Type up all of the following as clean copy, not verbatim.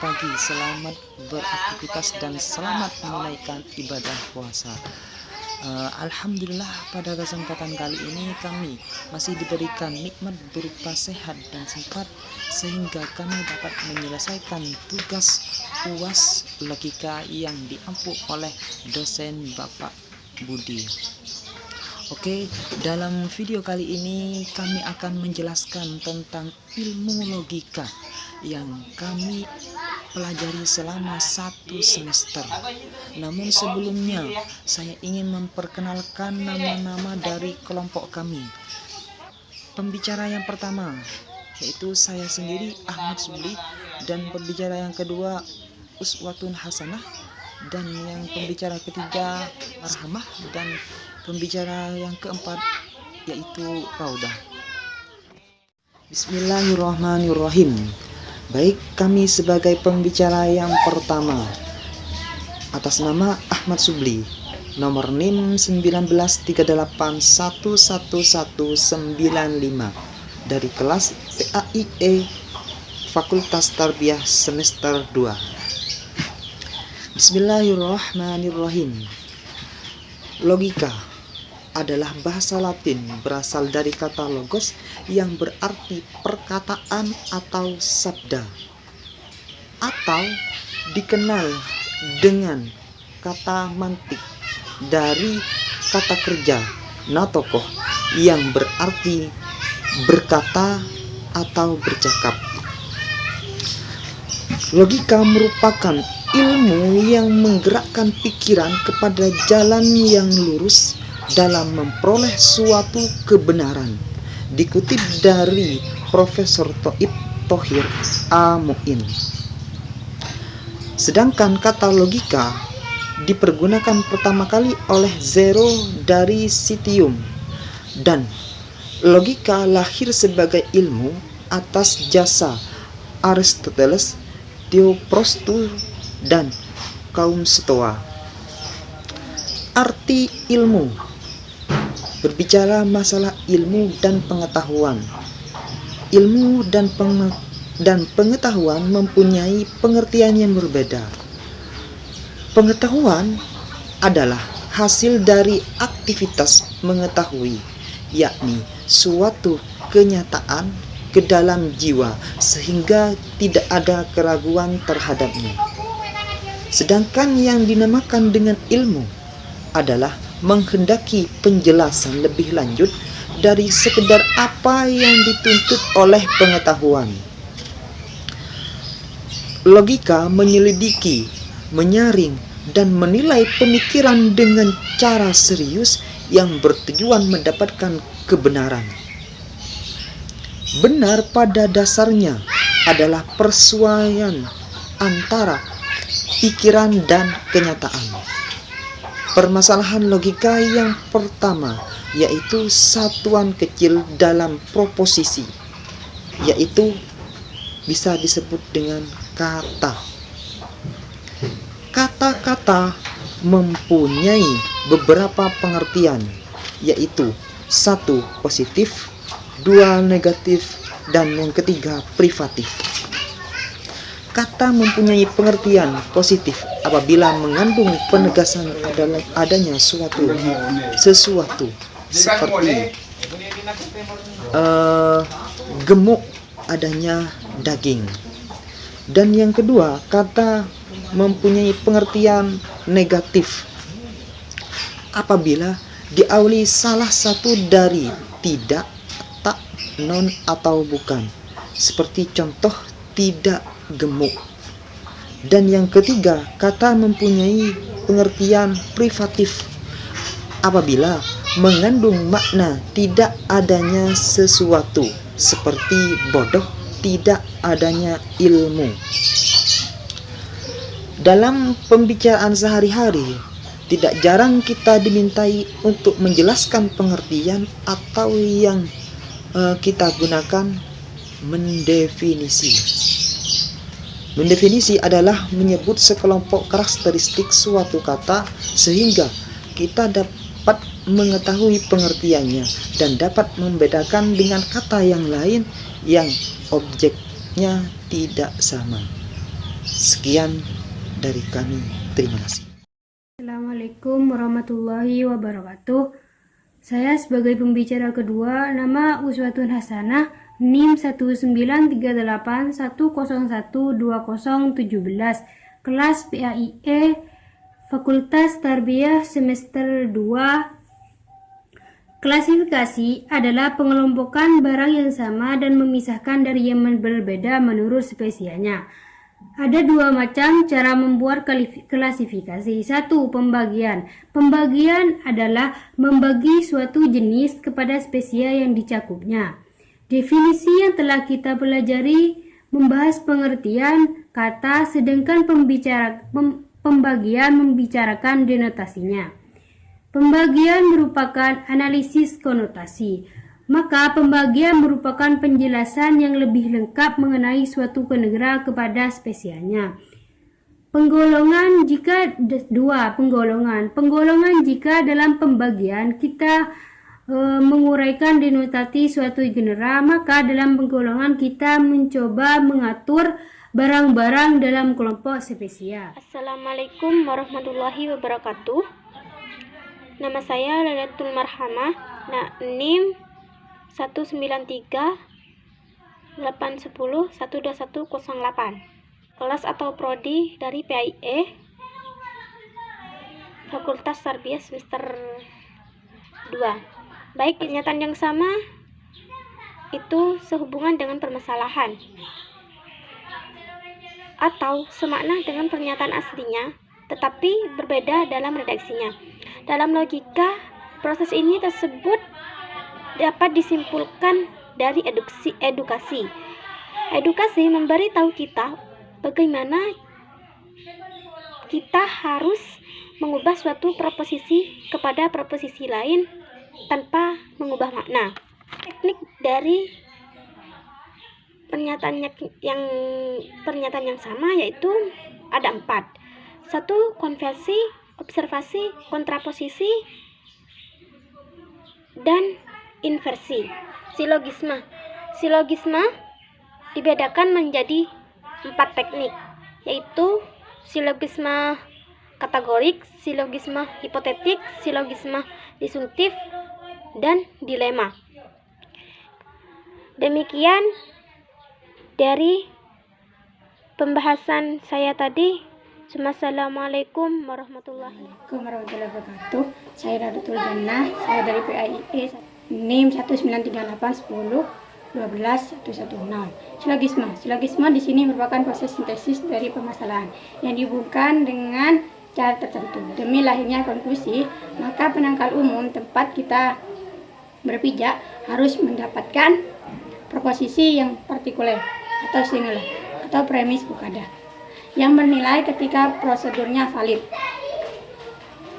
pagi, selamat beraktivitas dan selamat menunaikan ibadah puasa. Alhamdulillah, pada kesempatan kali ini kami masih diberikan nikmat berupa sehat dan sempat sehingga kami dapat menyelesaikan tugas UAS logika yang diampu oleh dosen Bapak Budi. Oke, dalam video kali ini kami akan menjelaskan tentang ilmu logika yang kami pelajari selama 1 semester. Namun sebelumnya, saya ingin memperkenalkan nama-nama dari kelompok kami. Pembicara yang pertama yaitu saya sendiri, Ahmad Subli, dan pembicara yang kedua Uswatun Hasanah, dan yang pembicara ketiga Rahmah, dan pembicara yang keempat yaitu Raudah. Bismillahirrahmanirrahim. Baik, kami sebagai pembicara yang pertama atas nama Ahmad Subli, nomor NIM 1938111195 dari kelas PAIE Fakultas Tarbiyah semester 2. Bismillahirrahmanirrahim. Logika adalah bahasa Latin berasal dari kata logos yang berarti perkataan atau sabda, atau dikenal dengan kata mantik dari kata kerja natokoh yang berarti berkata atau bercakap. Logika merupakan ilmu yang menggerakkan pikiran kepada jalan yang lurus dalam memperoleh suatu kebenaran, dikutip dari Profesor Thoib Thohir A. Mu'in. Sedangkan kata logika dipergunakan pertama kali oleh Zeno dari Citium, dan logika lahir sebagai ilmu atas jasa Aristoteles, Theophrastus, dan kaum Stoa. Arti ilmu berbicara masalah ilmu dan pengetahuan. Ilmu dan pengetahuan mempunyai pengertian yang berbeda. Pengetahuan adalah hasil dari aktivitas mengetahui, yakni suatu kenyataan ke dalam jiwa sehingga tidak ada keraguan terhadapnya. Sedangkan yang dinamakan dengan ilmu adalah menghendaki penjelasan lebih lanjut dari sekedar apa yang dituntut oleh pengetahuan. Logika menyelidiki, menyaring, dan menilai pemikiran dengan cara serius yang bertujuan mendapatkan kebenaran. Benar pada dasarnya adalah persuaian antara pikiran dan kenyataan. Permasalahan logika yang pertama yaitu satuan kecil dalam proposisi, yaitu bisa disebut dengan kata. Kata-kata mempunyai beberapa pengertian, yaitu 1 positif, 2 negatif, dan yang ketiga privatif. Kata mempunyai pengertian positif apabila mengandung penegasan adanya sesuatu seperti gemuk, adanya daging. Dan yang kedua, kata mempunyai pengertian negatif apabila diawali salah satu dari tidak, tak, non, atau bukan, seperti contoh tidak gemuk. Dan yang ketiga, kata mempunyai pengertian privatif apabila mengandung makna tidak adanya sesuatu, seperti bodoh, tidak adanya ilmu. Dalam pembicaraan sehari-hari, tidak jarang kita dimintai untuk menjelaskan pengertian atau yang kita gunakan mendefinisi. Mendefinisi adalah menyebut sekelompok karakteristik suatu kata sehingga kita dapat mengetahui pengertiannya dan dapat membedakan dengan kata yang lain yang objeknya tidak sama. Sekian dari kami, terima kasih. Assalamualaikum warahmatullahi wabarakatuh. Saya sebagai pembicara kedua, nama Uswatun Hasanah, NIM 19381012017, kelas PAIE, Fakultas Tarbiyah semester 2. Klasifikasi adalah pengelompokan barang yang sama dan memisahkan dari yang berbeda menurut spesiesnya. Ada dua macam cara membuat klasifikasi. Satu, pembagian. Pembagian adalah membagi suatu jenis kepada spesies yang dicakupnya. Definisi yang telah kita pelajari membahas pengertian kata, sedangkan pembagian membicarakan denotasinya. Pembagian merupakan analisis konotasi. Maka pembagian merupakan penjelasan yang lebih lengkap mengenai suatu negara kepada spesiesnya. Penggolongan jika dua penggolongan. Penggolongan jika dalam pembagian kita menguraikan denotasi suatu genera, maka dalam penggolongan kita mencoba mengatur barang-barang dalam kelompok spesies. Assalamualaikum warahmatullahi wabarakatuh. Nama saya Lailatul Marhamah, NIM 1938110121108, kelas atau prodi dari PAIE, Fakultas Tarbiyah semester 2. Baik, pernyataan yang sama itu sehubungan dengan permasalahan atau semakna dengan pernyataan aslinya, tetapi berbeda dalam redaksinya. Dalam logika, proses ini tersebut dapat disimpulkan dari edukasi. Edukasi memberitahu kita bagaimana kita harus mengubah suatu proposisi kepada proposisi lain tanpa mengubah makna. Teknik dari pernyataan yang sama yaitu ada 4. 1. Konversi, observasi, kontraposisi, dan inversi. Silogisme dibedakan menjadi 4 teknik, yaitu silogisme kategorik, silogisme hipotetik, silogisme disjunktif, dan dilema. Demikian dari pembahasan saya tadi. Assalamualaikum warahmatullahi wabarakatuh. Saya Radutul Jannah, saya dari PAIE NIM 1938110121110. Silogisme di sini merupakan proses sintesis dari permasalahan yang dihubungkan dengan cara tertentu. Demi lahirnya konklusi, maka penangkal umum tempat kita berpijak harus mendapatkan proposisi yang partikuler atau singular atau premis bukada yang bernilai ketika prosedurnya valid.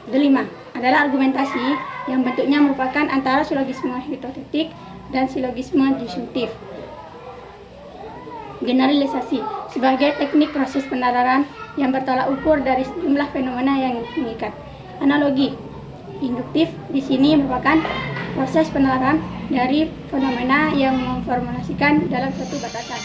Kelima adalah argumentasi yang bentuknya merupakan antara silogisme hipotetik dan silogisme disjunktif. Generalisasi sebagai teknik proses penalaran yang bertolak ukur dari sejumlah fenomena yang mengikat. Analogi induktif di sini merupakan proses penalaran dari fenomena yang memformulasikan dalam suatu batasan.